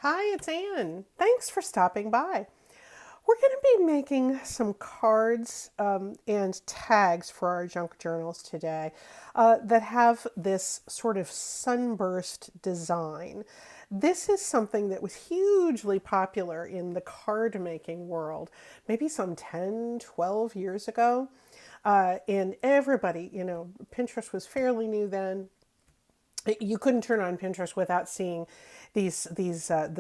Hi, it's Anne. Thanks for stopping by. We're going to be making some cards and tags for our junk journals today that have this sort of sunburst design. This is something that was hugely popular in the card making world, maybe some 10, 12 years ago. And everybody, Pinterest was fairly new then. You couldn't turn on Pinterest without seeing this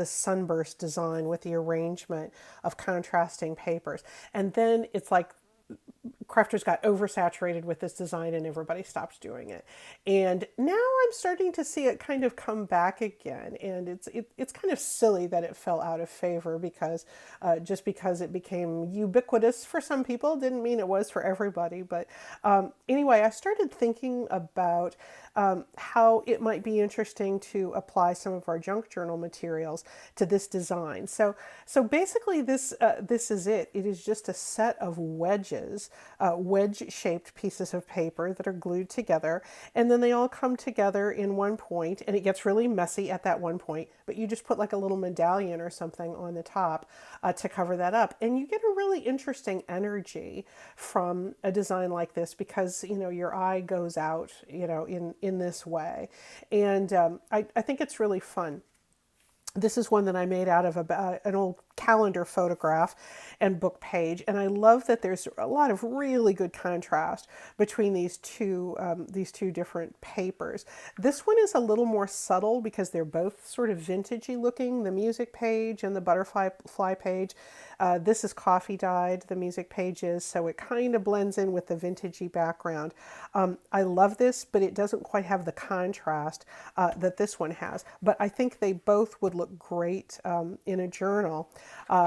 sunburst design with the arrangement of contrasting papers. And then it's like crafters got oversaturated with this design and everybody stopped doing it. And now I'm starting to see it kind of come back again. And it's kind of silly that it fell out of favor because just because it became ubiquitous for some people didn't mean it was for everybody. But anyway, I started thinking about how it might be interesting to apply some of our junk journal materials to this design. So basically, this is it. It is just a set of wedges, wedge-shaped pieces of paper that are glued together, and then they all come together in one point, and it gets really messy at that one point. But you just put like a little medallion or something on the top to cover that up, and you get a really interesting energy from a design like this because your eye goes out in this way, and I think it's really fun. This is one that I made out of an old calendar photograph and book page, and I love that there's a lot of really good contrast between these two different papers. This one is a little more subtle because they're both sort of vintagey looking. The music page and the butterfly page. This is coffee dyed. The music page is, so it kind of blends in with the vintagey background. I love this, but it doesn't quite have the contrast that this one has. But I think they both would look great in a journal.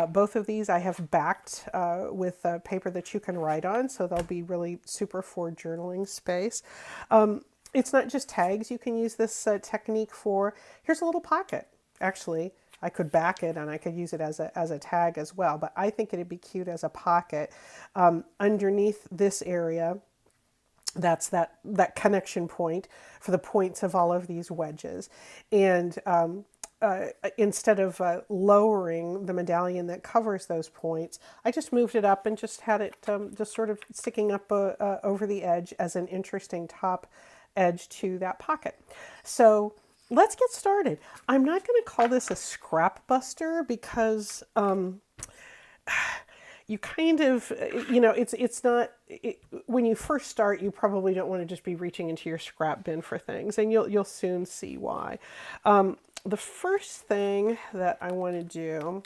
Both of these I have backed with paper that you can write on, so they'll be really super for journaling space. It's not just tags you can use this technique for. Here's a little pocket. Actually, I could back it and I could use it as a tag as well, but I think it'd be cute as a pocket. Underneath this area, that's that connection point for the points of all of these wedges. And instead of lowering the medallion that covers those points, I just moved it up and just had it just sort of sticking up over the edge as an interesting top edge to that pocket. So let's get started. I'm not going to call this a scrap buster because you kind of, it's not, when you first start, you probably don't want to just be reaching into your scrap bin for things, and you'll soon see why. The first thing that I want to do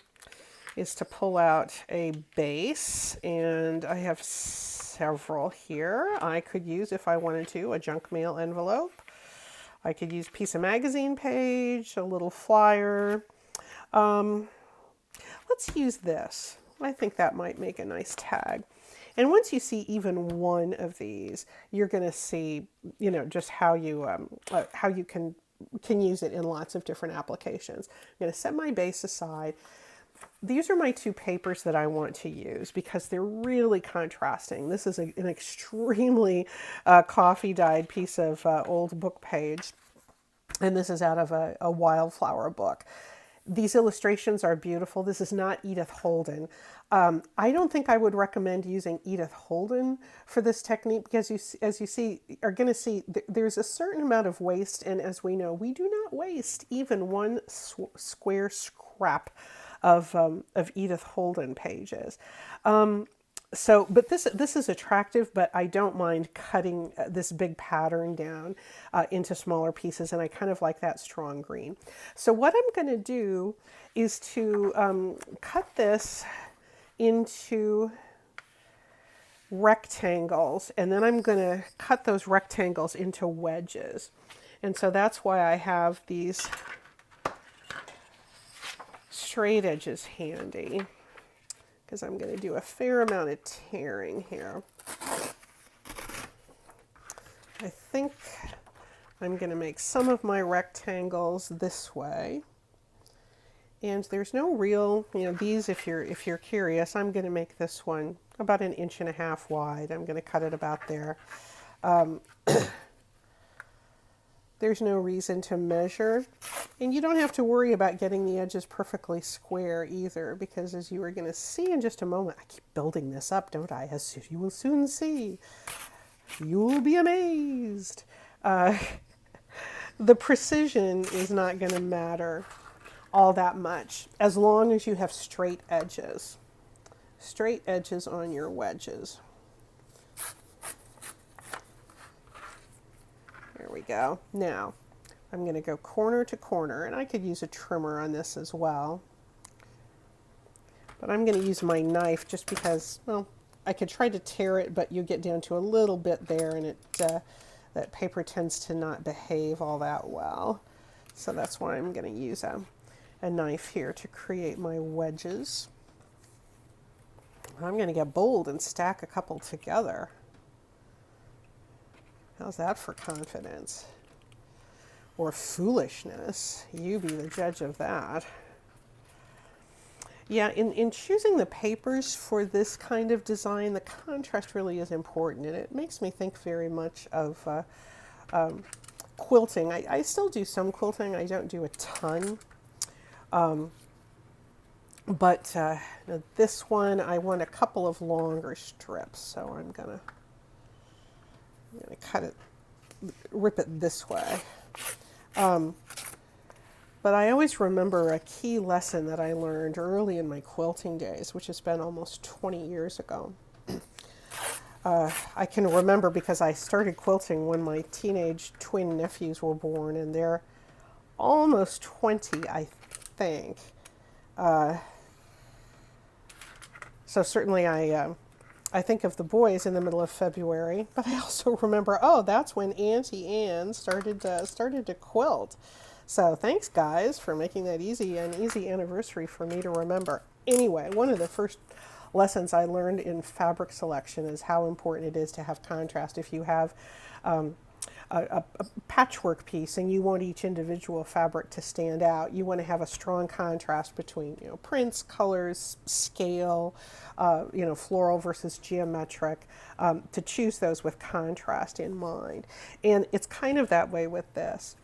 is to pull out a base, and I have several here. I could use, if I wanted to, a junk mail envelope. I could use a piece of magazine page, a little flyer. Let's use this. I think that might make a nice tag. And once you see even one of these, you're going to see, just how you can use it in lots of different applications. I'm going to set my base aside. These are my two papers that I want to use because they're really contrasting. This is an extremely coffee-dyed piece of old book page, and this is out of a wildflower book. These illustrations are beautiful. This is not Edith Holden. I don't think I would recommend using Edith Holden for this technique because as you are going to see, there's a certain amount of waste, and as we know, we do not waste even one square scrap of Edith Holden pages. But this is attractive, but I don't mind cutting this big pattern down into smaller pieces, and I kind of like that strong green. So what I'm going to do is to cut this into rectangles, and then I'm going to cut those rectangles into wedges. And so that's why I have these straight edges handy, because I'm going to do a fair amount of tearing here. I think I'm going to make some of my rectangles this way. And there's no real, these, if you're curious, I'm going to make this one about 1.5 inches wide. I'm going to cut it about there. there's no reason to measure. And you don't have to worry about getting the edges perfectly square either, because as you are going to see in just a moment, I keep building this up, don't I? As you will soon see. You'll be amazed. The precision is not going to matter all that much as long as you have straight edges. Straight edges on your wedges. There we go. Now, I'm going to go corner to corner, and I could use a trimmer on this as well. But I'm going to use my knife just because, well, I could try to tear it, but you get down to a little bit there, and that paper tends to not behave all that well. So that's why I'm going to use a knife here to create my wedges. I'm going to get bold and stack a couple together. How's that for confidence? Or foolishness? You be the judge of that. Yeah, in choosing the papers for this kind of design, the contrast really is important, and it makes me think very much of quilting. I still do some quilting. I don't do a ton. But this one, I want a couple of longer strips, so I'm gonna cut it, rip it this way. But I always remember a key lesson that I learned early in my quilting days, which has been almost 20 years ago. I can remember because I started quilting when my teenage twin nephews were born, and they're almost 20, I think. So certainly I think of the boys in the middle of February, but I also remember, oh, that's when Auntie Anne started to quilt. So thanks, guys, for making that an easy anniversary for me to remember. Anyway, one of the first lessons I learned in fabric selection is how important it is to have contrast. If you have a patchwork piece and you want each individual fabric to stand out, you want to have a strong contrast between, prints, colors, scale, floral versus geometric, to choose those with contrast in mind. And it's kind of that way with this.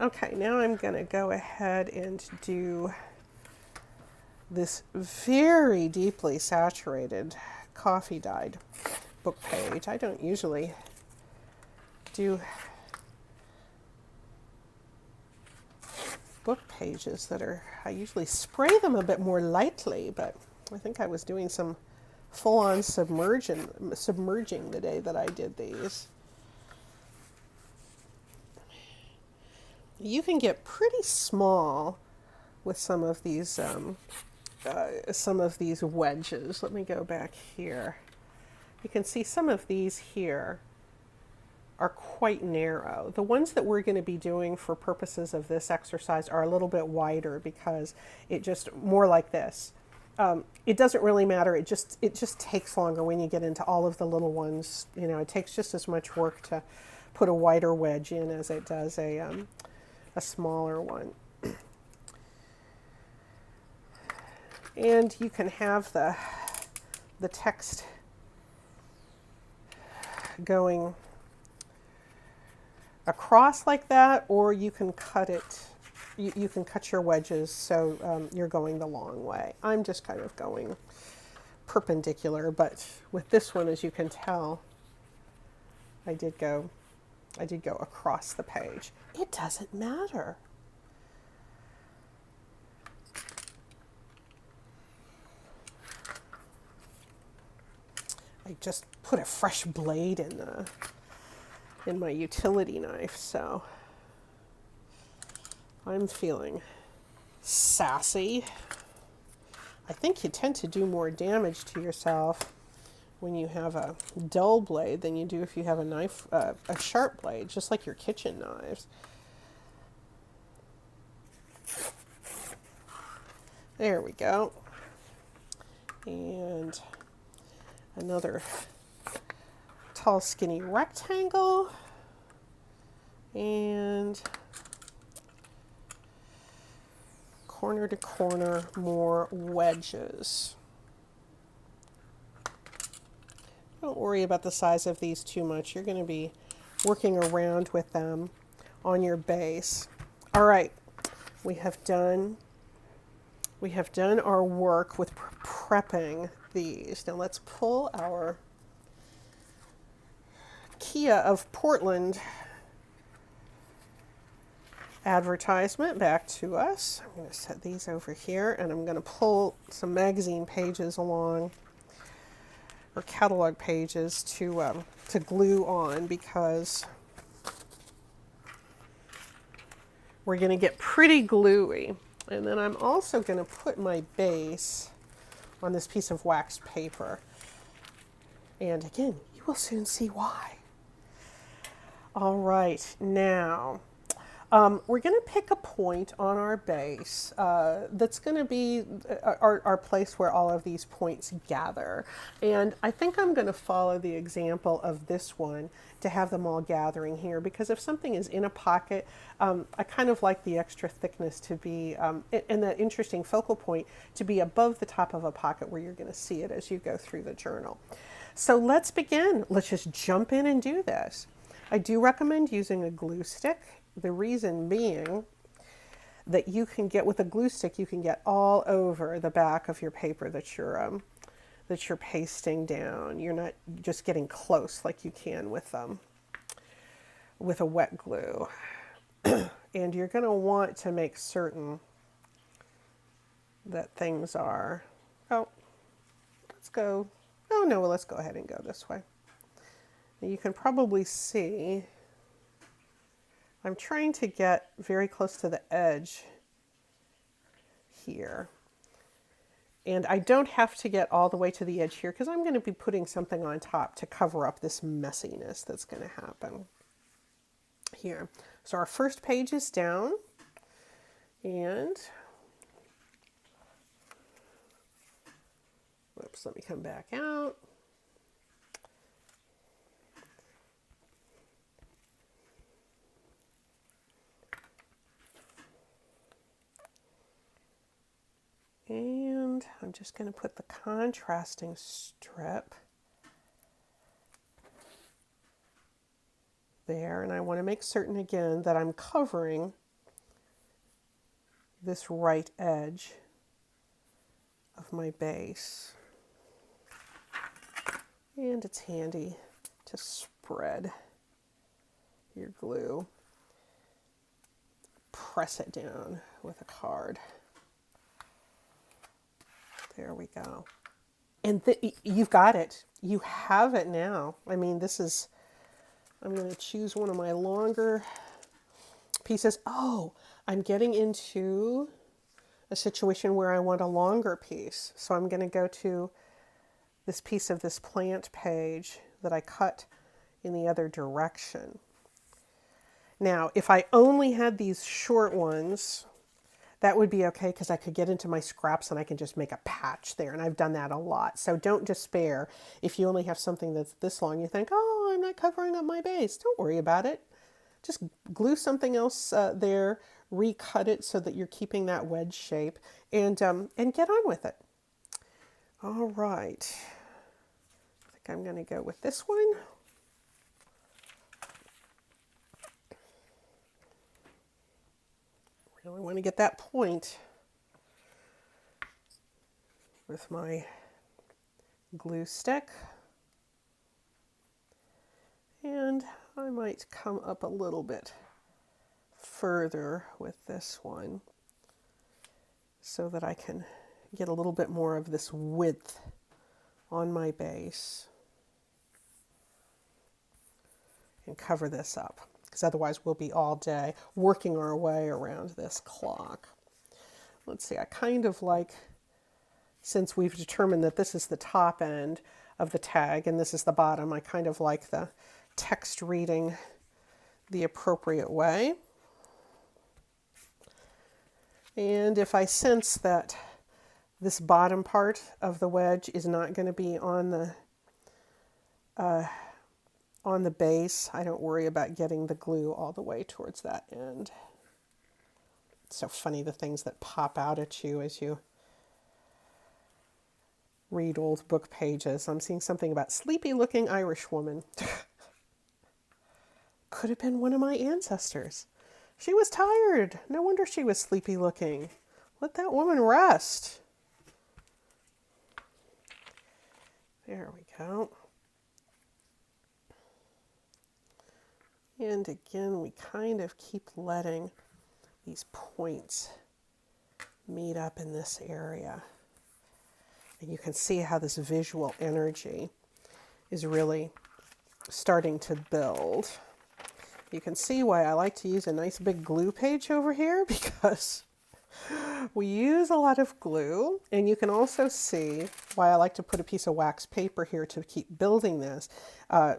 Okay, now I'm going to go ahead and do this very deeply saturated coffee dyed book page. I don't usually do book pages I usually spray them a bit more lightly, but I think I was doing some full-on submerging the day that I did these. You can get pretty small with some of these wedges. Let me go back here. You can see some of these here are quite narrow. The ones that we're going to be doing for purposes of this exercise are a little bit wider because it just more like this. It doesn't really matter. It just takes longer when you get into all of the little ones. It takes just as much work to put a wider wedge in as it does a smaller one. And you can have the text going across like that, or you can cut it. You can cut your wedges so you're going the long way. I'm just kind of going perpendicular, but with this one, as you can tell, I did go across the page. It doesn't matter. I just put a fresh blade in my utility knife, so I'm feeling sassy. I think you tend to do more damage to yourself when you have a dull blade than you do if you have a sharp blade, just like your kitchen knives. There we go. And another tall, skinny rectangle. And corner to corner, more wedges. Don't worry about the size of these too much. You're going to be working around with them on your base. All right, we have done our work with prepping these. Now let's pull our Kia of Portland advertisement back to us. I'm going to set these over here, and I'm going to pull some magazine pages along, or catalog pages to glue on, because we're going to get pretty gluey. And then I'm also going to put my base on this piece of waxed paper. And again, you will soon see why. All right, now we're going to pick a point on our base that's going to be our place where all of these points gather. And I think I'm going to follow the example of this one to have them all gathering here, because if something is in a pocket, I kind of like the extra thickness to be, and that interesting focal point to be above the top of a pocket where you're going to see it as you go through the journal. So let's begin. Let's just jump in and do this. I do recommend using a glue stick. The reason being that you can get, with a glue stick, you can get all over the back of your paper that you're pasting down. You're not just getting close like you can with a wet glue. And you're going to want to make certain that things are, let's go ahead and go this way. And you can probably see I'm trying to get very close to the edge here. And I don't have to get all the way to the edge here, because I'm going to be putting something on top to cover up this messiness that's going to happen here. So our first page is down, and whoops, let me come back out. And I'm just going to put the contrasting strip there, and I want to make certain again that I'm covering this right edge of my base. And it's handy to spread your glue. Press it down with a card. There we go. And you've got it. You have it now. I mean, I'm going to choose one of my longer pieces. Oh, I'm getting into a situation where I want a longer piece. So I'm going to go to this piece of this plant page that I cut in the other direction. Now, if I only had these short ones, that would be okay, because I could get into my scraps and I can just make a patch there. And I've done that a lot. So don't despair if you only have something that's this long. You think, oh, I'm not covering up my base. Don't worry about it. Just glue something else there, recut it so that you're keeping that wedge shape, and get on with it. All right. I think I'm going to go with this one. Really want to get that point with my glue stick. And I might come up a little bit further with this one so that I can get a little bit more of this width on my base and cover this up, because otherwise we'll be all day working our way around this clock. Let's see, I kind of like, since we've determined that this is the top end of the tag and this is the bottom, I kind of like the text reading the appropriate way. And if I sense that this bottom part of the wedge is not going to be on the base, I don't worry about getting the glue all the way towards that end. It's so funny, the things that pop out at you as you read old book pages. I'm seeing something about sleepy looking Irish woman. Could have been one of my ancestors. She was tired. No wonder she was sleepy looking. Let that woman rest. There we go. And again, we kind of keep letting these points meet up in this area. And you can see how this visual energy is really starting to build. You can see why I like to use a nice big glue page over here, because we use a lot of glue. And you can also see why I like to put a piece of wax paper here to keep building this,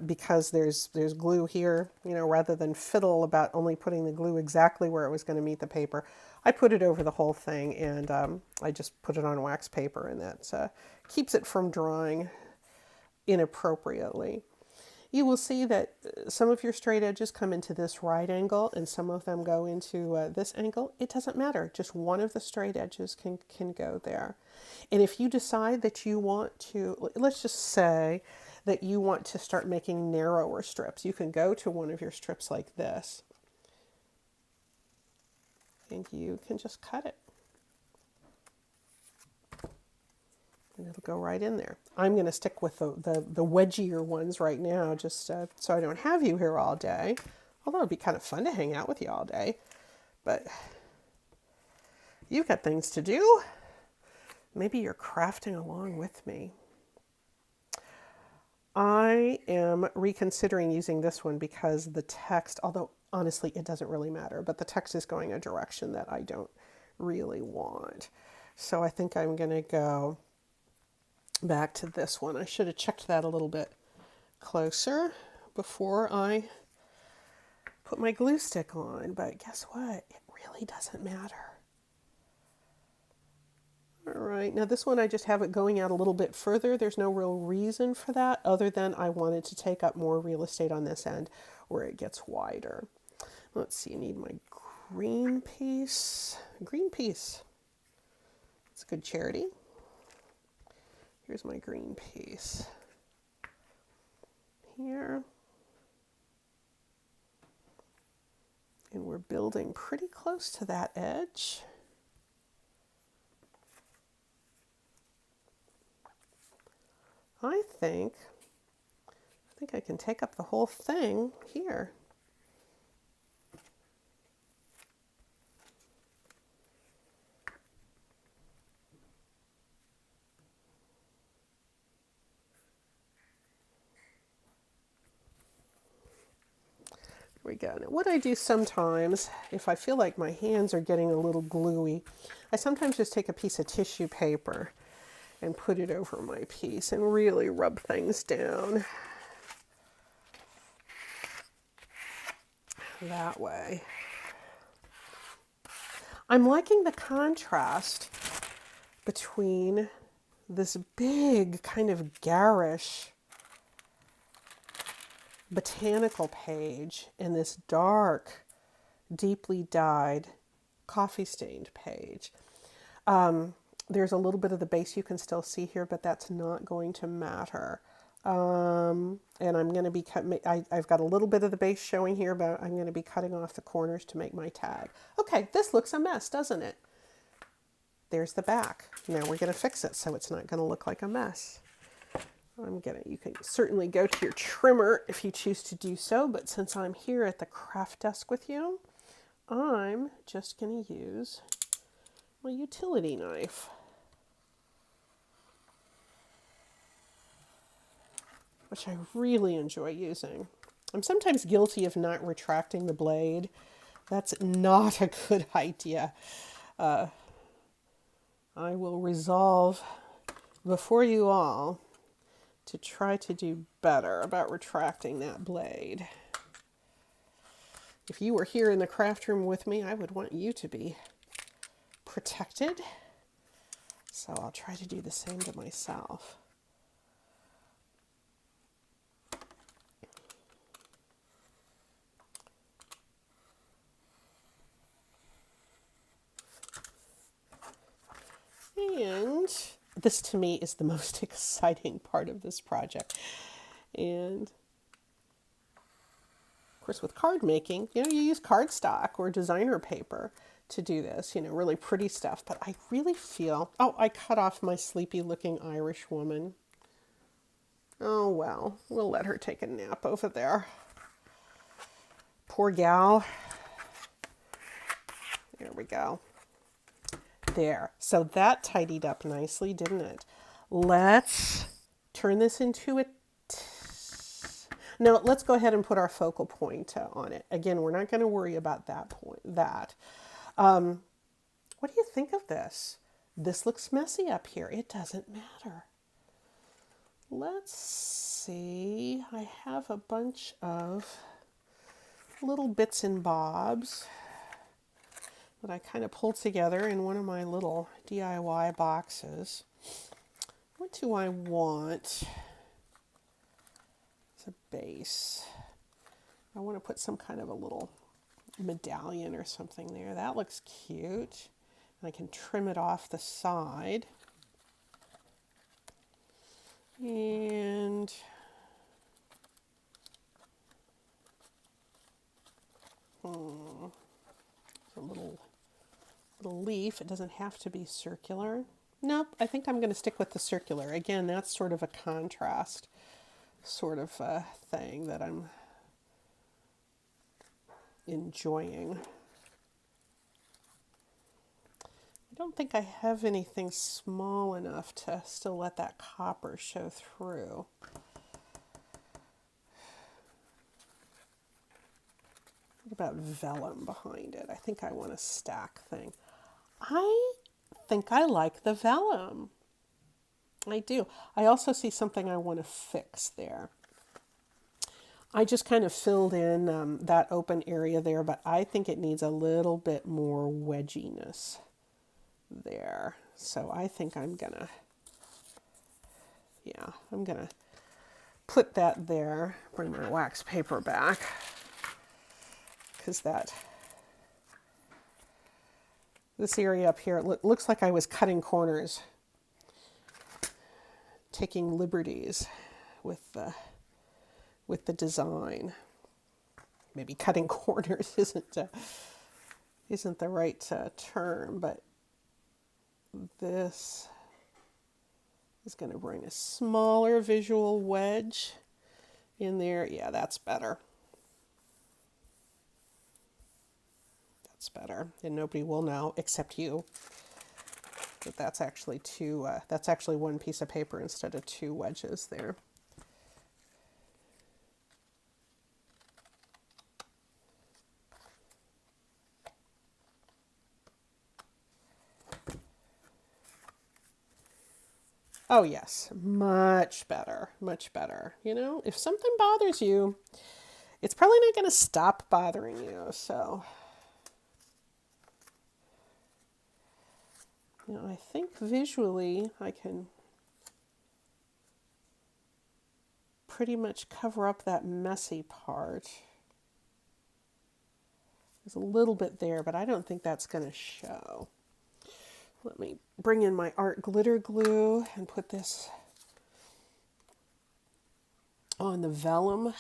because there's glue here, you know, rather than fiddle about only putting the glue exactly where it was going to meet the paper. I put it over the whole thing, and I just put it on wax paper, and that keeps it from drying inappropriately. You will see that some of your straight edges come into this right angle and some of them go into this angle. It doesn't matter. Just one of the straight edges can go there. And if you decide that you want to, let's just say that you want to start making narrower strips, you can go to one of your strips like this and you can just cut it. And it'll go right in there. I'm going to stick with the wedgier ones right now, just so I don't have you here all day. Although it'd be kind of fun to hang out with you all day. But you've got things to do. Maybe you're crafting along with me. I am reconsidering using this one because the text, although honestly it doesn't really matter, but the text is going a direction that I don't really want. So I think I'm going to go back to this one. I should have checked that a little bit closer before I put my glue stick on, but guess what? It really doesn't matter. All right, now this one I just have it going out a little bit further. There's no real reason for that other than I wanted to take up more real estate on this end where it gets wider. Let's see, I need my green piece. Green piece. It's a good charity. Here's my green piece. Here. And we're building pretty close to that edge. I think I can take up the whole thing here. We go. Now, what I do sometimes, if I feel like my hands are getting a little gluey, I sometimes just take a piece of tissue paper and put it over my piece and really rub things down that way. I'm liking the contrast between this big kind of garish botanical page and this dark, deeply dyed, coffee-stained page. There's a little bit of the base you can still see here, but that's not going to matter. And I'm going to be I've got a little bit of the base showing here, but I'm going to be cutting off the corners to make my tag. Okay, this looks a mess, doesn't it? There's the back. Now we're going to fix it so it's not going to look like a mess. You can certainly go to your trimmer if you choose to do so, but since I'm here at the craft desk with you, I'm just going to use my utility knife. Which I really enjoy using. I'm sometimes guilty of not retracting the blade. That's not a good idea. I will resolve before you all to try to do better about retracting that blade. If you were here in the craft room with me, I would want you to be protected. So I'll try to do the same to myself. And this to me is the most exciting part of this project. And course, with card making, you use cardstock or designer paper to do this, really pretty stuff. But I really feel, oh, I cut off my sleepy looking Irish woman. Oh, well, we'll let her take a nap over there. Poor gal. There we go. There. So that tidied up nicely, didn't it? Let's turn this into a... Now, let's go ahead and put our focal point on it. Again, we're not going to worry about that point. What do you think of this? This looks messy up here. It doesn't matter. Let's see. I have a bunch of little bits and bobs that I kind of pulled together in one of my little DIY boxes. What do I want as a base? I want to put some kind of a little medallion or something there. That looks cute. And I can trim it off the side. And a little leaf. It doesn't have to be circular. Nope, I think I'm going to stick with the circular. Again, that's sort of a contrast sort of thing that I'm enjoying. I don't think I have anything small enough to still let that copper show through. What about vellum behind it? I think I want a stack thing. I think I like the vellum. I do. I also see something I want to fix there. I just kind of filled in that open area there, but I think it needs a little bit more wedginess there. So I think I'm gonna put that there. Bring my wax paper back, because this area up here, it looks like I was cutting corners, taking liberties with the design. Maybe cutting corners isn't the right term, but this is going to bring a smaller visual wedge in there. Yeah, that's better. That's better, and nobody will know except you that that's actually that's actually one piece of paper instead of two wedges there. Oh yes, much better, much better. If something bothers you, it's probably not going to stop bothering you. So, I think visually I can pretty much cover up that messy part. There's a little bit there, but I don't think that's going to show. Let me bring in my art glitter glue and put this on the vellum.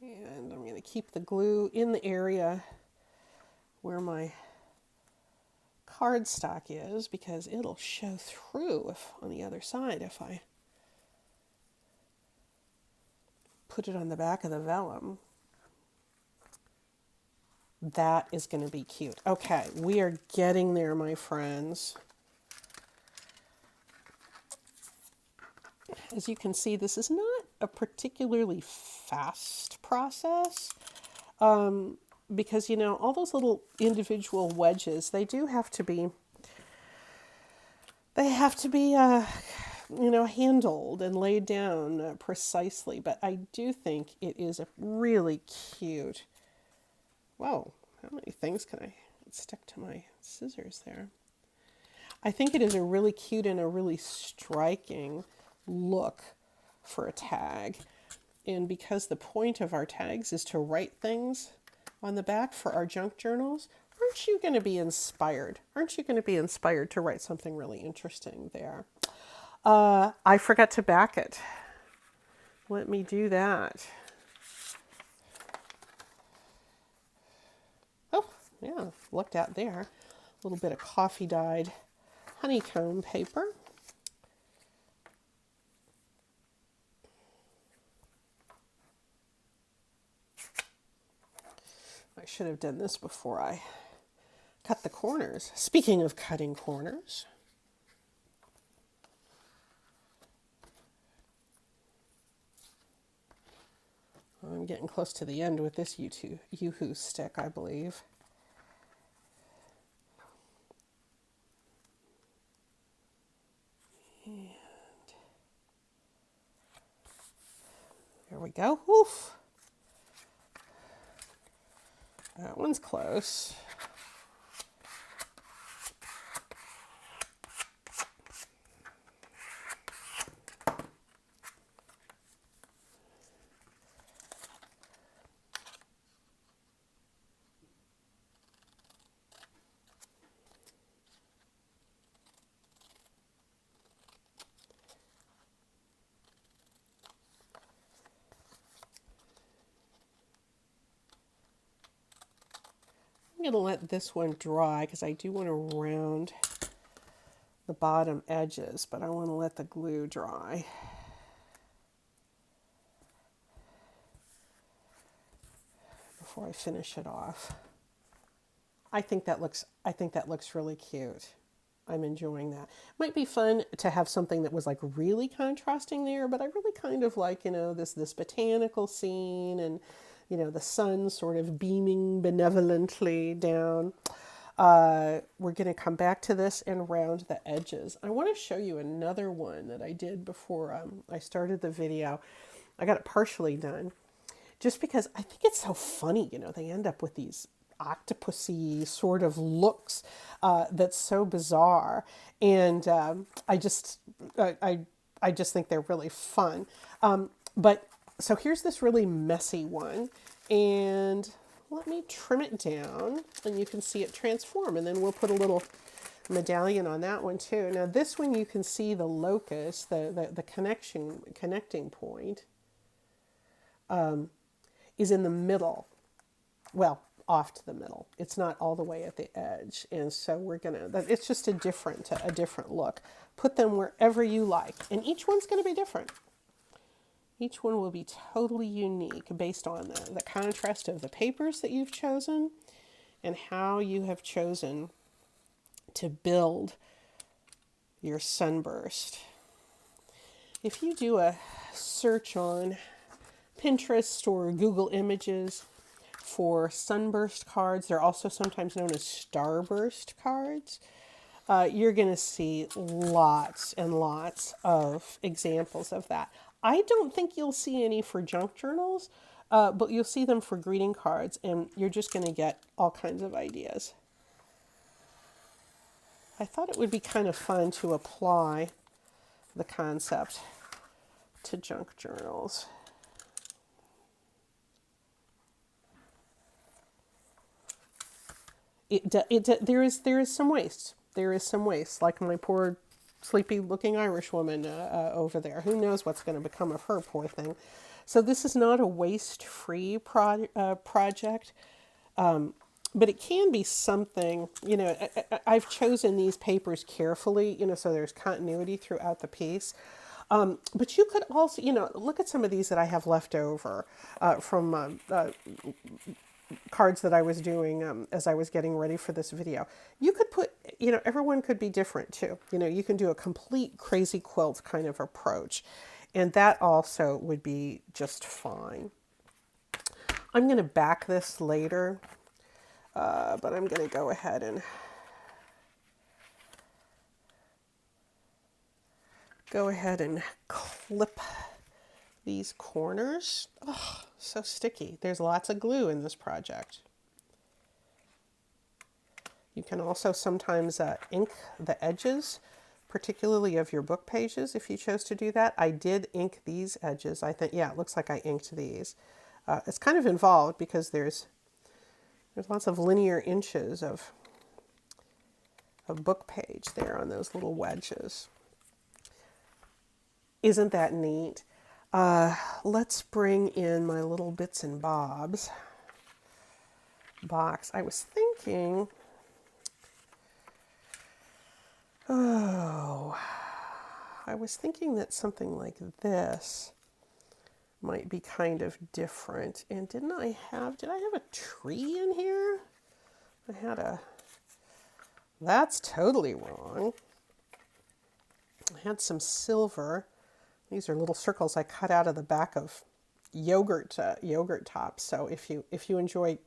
And I'm going to keep the glue in the area where my cardstock is, because it'll show through on the other side if I put it on the back of the vellum. That is going to be cute. Okay, we are getting there, my friends. As you can see, this is not a particularly fast process, because, all those little individual wedges, they have to be handled and laid down precisely. But I do think it is a really cute. Whoa, how many things can I stick to my scissors there? I think it is a really cute and a really striking look for a tag. And because the point of our tags is to write things on the back for our junk journals, we're aren't you going to be inspired? Aren't you going to be inspired to write something really interesting there? I forgot to back it. Let me do that. Oh, yeah, looked at there. A little bit of coffee dyed honeycomb paper. I should have done this before I cut the corners. Speaking of cutting corners, I'm getting close to the end with this Yoo-hoo stick, I believe. And there we go. Oof. That one's close. I'm going to let this one dry because I do want to round the bottom edges, but I want to let the glue dry. Before I finish it off. I think that looks really cute. I'm enjoying that. Might be fun to have something that was like really contrasting there, but I really kind of like, this botanical scene and, the sun sort of beaming benevolently down. We're going to come back to this and round the edges. I want to show you another one that I did before I started the video. I got it partially done just because I think it's so funny. They end up with these octopusy sort of looks that's so bizarre, and I just think they're really fun. But so here's this really messy one, and let me trim it down, and you can see it transform, and then we'll put a little medallion on that one too. Now this one you can see the locus, the connecting point is in the middle. Well, off to the middle. It's not all the way at the edge. And so it's just a different look. Put them wherever you like. And each one's going to be different. Each one will be totally unique based on the contrast of the papers that you've chosen and how you have chosen to build your sunburst. If you do a search on Pinterest or Google Images for sunburst cards, they're also sometimes known as starburst cards, you're going to see lots and lots of examples of that. I don't think you'll see any for junk journals, but you'll see them for greeting cards, and you're just going to get all kinds of ideas. I thought it would be kind of fun to apply the concept to junk journals. There is some waste. There is some waste, like my poor sleepy-looking Irish woman over there. Who knows what's going to become of her, poor thing. So this is not a waste-free project, but it can be something. I've chosen these papers carefully, so there's continuity throughout the piece. But you could also, look at some of these that I have left over from cards that I was doing as I was getting ready for this video. You could put, everyone could be different too. You can do a complete crazy quilt kind of approach, and that also would be just fine. I'm going to back this later, but I'm going to go ahead and clip these corners. Oh, so sticky. There's lots of glue in this project. You can also sometimes ink the edges, particularly of your book pages if you chose to do that. I did ink these edges. I think, yeah, it looks like I inked these. It's kind of involved because there's There's lots of linear inches of book page there on those little wedges. Isn't that neat? Let's bring in my little bits and bobs box. I was thinking, that something like this might be kind of different. And did I have a tree in here? That's totally wrong. I had some silver. These are little circles I cut out of the back of yogurt tops. So if you enjoy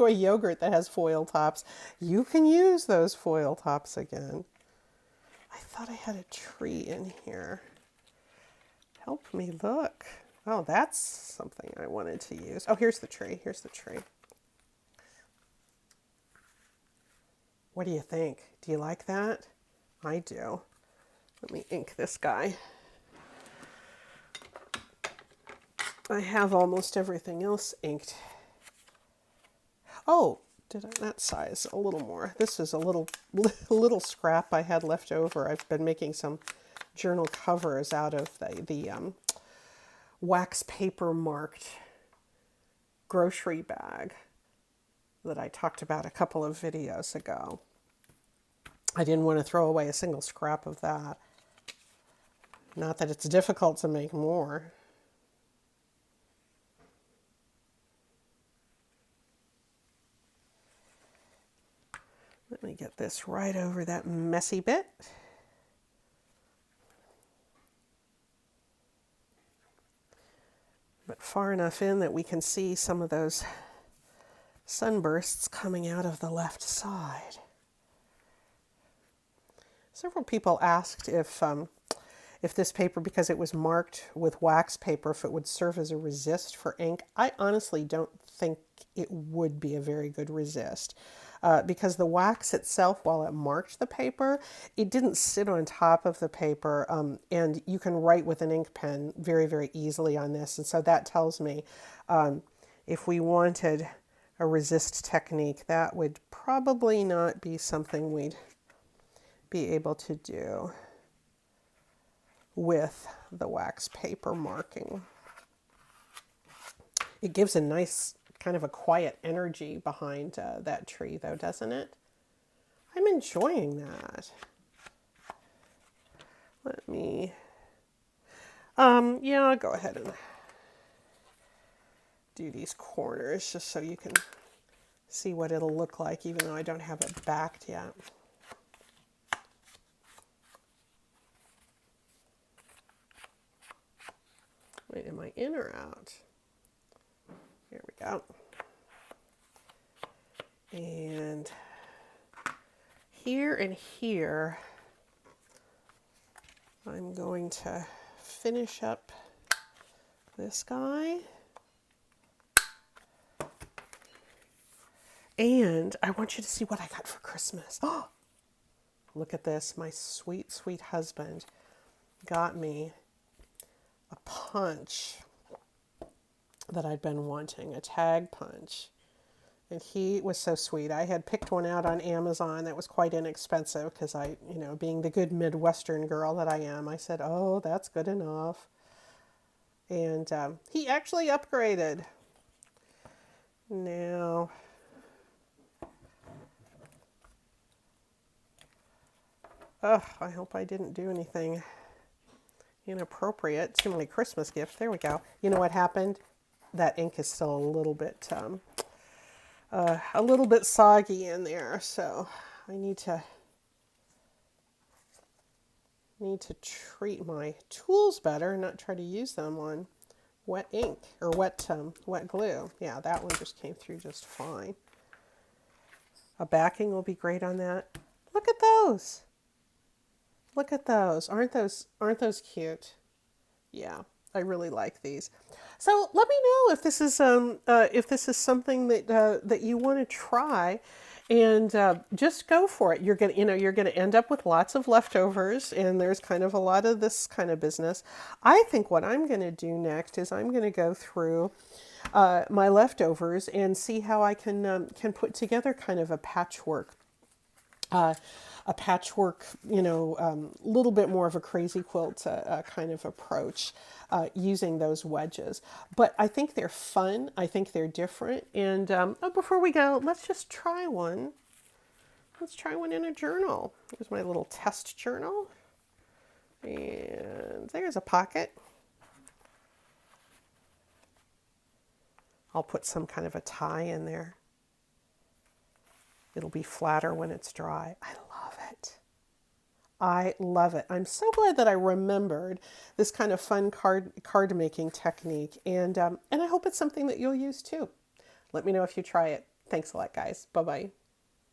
yogurt that has foil tops, you can use those foil tops again. I thought I had a tree in here. Help me look. Oh, that's something I wanted to use. Oh, here's the tree. What do you think? Do you like that? I do. Let me ink this guy. I have almost everything else inked. Oh, that size a little more. This is a little scrap I had left over. I've been making some journal covers out of the wax paper marked grocery bag that I talked about a couple of videos ago. I didn't want to throw away a single scrap of that. Not that it's difficult to make more. Let me get this right over that messy bit. But far enough in that we can see some of those sunbursts coming out of the left side. Several people asked if this paper, because it was marked with wax paper, if it would serve as a resist for ink. I honestly don't think it would be a very good resist. Because the wax itself, while it marked the paper, it didn't sit on top of the paper, and you can write with an ink pen very, very easily on this. And so that tells me if we wanted a resist technique, that would probably not be something we'd be able to do with the wax paper marking. It gives a nice kind of a quiet energy behind that tree, though, doesn't it? I'm enjoying that. Let me, yeah, I'll go ahead and do these corners just so you can see what it'll look like, even though I don't have it backed yet. Wait, am I in or out? Here we go. And here and here, I'm going to finish up this guy. And I want you to see what I got for Christmas. Oh, look at this. My sweet, sweet husband got me a punch that I'd been wanting, a tag punch. And he was so sweet. I had picked one out on Amazon that was quite inexpensive because I, being the good Midwestern girl that I am, I said, oh, that's good enough. And he actually upgraded. Now, I hope I didn't do anything inappropriate to my Christmas gift. There we go. You know what happened? That ink is still a little bit soggy in there, so I need to treat my tools better and not try to use them on wet ink or wet glue. Yeah, that one just came through just fine. A backing will be great on that. Look at those. Look at those. Aren't those cute? Yeah, I really like these. So let me know if this is something that you want to try, and just go for it. You're gonna end up with lots of leftovers, and there's kind of a lot of this kind of business. I think what I'm gonna do next is I'm gonna go through my leftovers and see how I can put together kind of uh, a patchwork, little bit more of a crazy quilt kind of approach using those wedges. But I think they're fun. I think they're different. And before we go, let's just try one. Let's try one in a journal. Here's my little test journal. And there's a pocket. I'll put some kind of a tie in there. It'll be flatter when it's dry. I love it. I love it. I'm so glad that I remembered this kind of fun card making technique, and I hope it's something that you'll use too. Let me know if you try it. Thanks a lot, guys. Bye-bye.